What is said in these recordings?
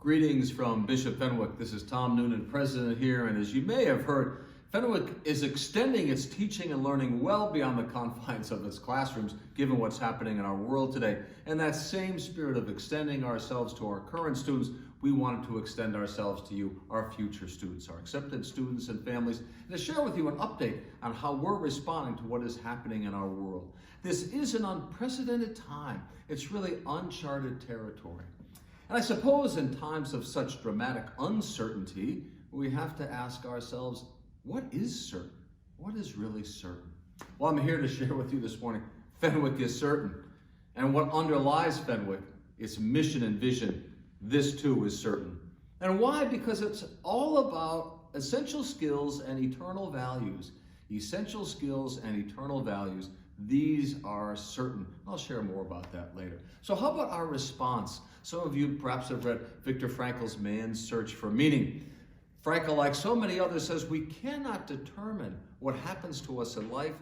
Greetings from Bishop Fenwick. This is Tom Noonan, president here, and as you may have heard, Fenwick is extending its teaching and learning well beyond the confines of its classrooms, given what's happening in our world today. And that same spirit of extending ourselves to our current students, we wanted to extend ourselves to you, our future students, our accepted students and families, and to share with you an update on how we're responding to what is happening in our world. This is an unprecedented time. It's really uncharted territory. And I suppose in times of such dramatic uncertainty, we have to ask ourselves, what is certain? What is really certain? Well, I'm here to share with you this morning, Fenwick is certain. And what underlies Fenwick, its mission and vision, this too is certain. And why? Because it's all about essential skills and eternal values. Essential skills and eternal values. These are certain. I'll share more about that later. So how about our response? Some of you perhaps have read Viktor Frankl's Man's Search for Meaning. Frankl, like so many others, says we cannot determine what happens to us in life,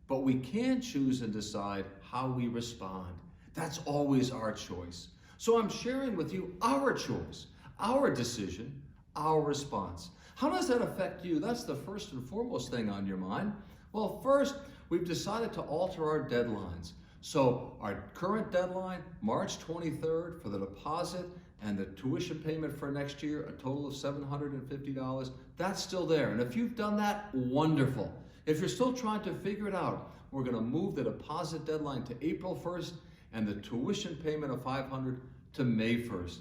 but we can choose and decide how we respond. That's always our choice. So I'm sharing with you our choice, our decision, our response. How does that affect you? That's the first and foremost thing on your mind. Well, first, we've decided to alter our deadlines. So our current deadline, March 23rd for the deposit and the tuition payment for next year, a total of $750, that's still there. And if you've done that, wonderful. If you're still trying to figure it out, we're gonna move the deposit deadline to April 1st and the tuition payment of $500 to May 1st.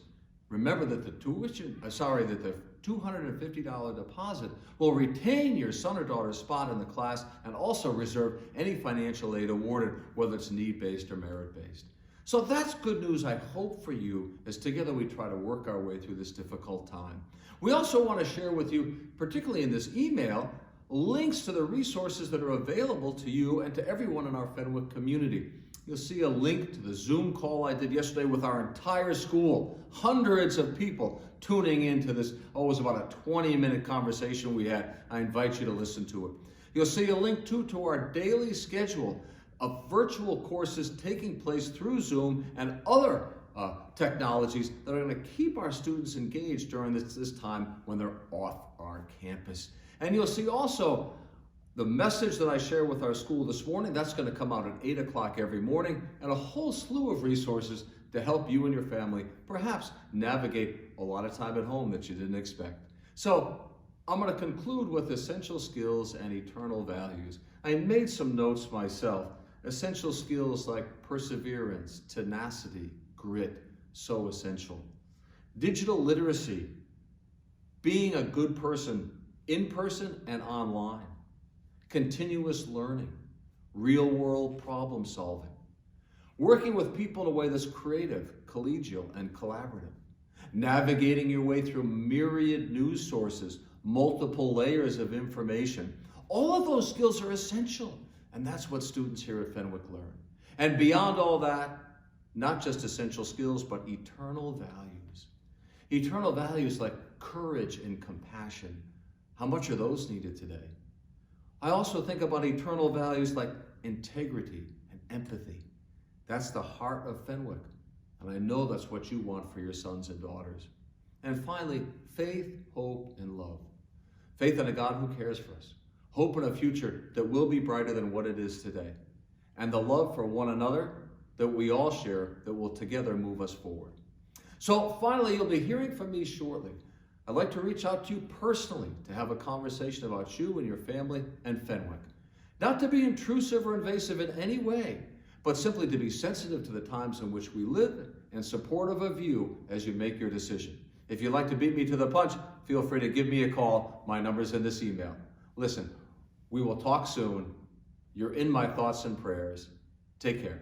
Remember that the $250 deposit will retain your son or daughter's spot in the class and also reserve any financial aid awarded, whether it's need-based or merit-based. So that's good news, I hope, for you as together we try to work our way through this difficult time. We also want to share with you, particularly in this email, links to the resources that are available to you and to everyone in our Fenwick community. You'll see a link to the Zoom call I did yesterday with our entire school. Hundreds of people tuning into this. Oh, it was about a 20-minute conversation we had. I invite you to listen to it. You'll see a link too to our daily schedule of virtual courses taking place through Zoom and other technologies that are going to keep our students engaged during this time when they're off our campus. And you'll see also the message that I share with our school this morning, that's going to come out at 8 o'clock every morning, and a whole slew of resources to help you and your family perhaps navigate a lot of time at home that you didn't expect. So I'm going to conclude with essential skills and eternal values. I made some notes myself. Essential skills like perseverance, tenacity, grit, so essential. Digital literacy, being a good person in person and online. Continuous learning, real-world problem solving, working with people in a way that's creative, collegial, and collaborative, navigating your way through myriad news sources, multiple layers of information. All of those skills are essential, and that's what students here at Fenwick learn. And beyond all that, not just essential skills, but eternal values. Eternal values like courage and compassion. How much are those needed today? I also think about eternal values like integrity and empathy. That's the heart of Fenwick, and I know that's what you want for your sons and daughters. And finally, faith, hope, and love. Faith in a God who cares for us. Hope in a future that will be brighter than what it is today. And the love for one another that we all share that will together move us forward. So finally, you'll be hearing from me shortly. I'd like to reach out to you personally to have a conversation about you and your family and Fenwick. Not to be intrusive or invasive in any way, but simply to be sensitive to the times in which we live and supportive of you as you make your decision. If you'd like to beat me to the punch, feel free to give me a call. My number's in this email. Listen, we will talk soon. You're in my thoughts and prayers. Take care.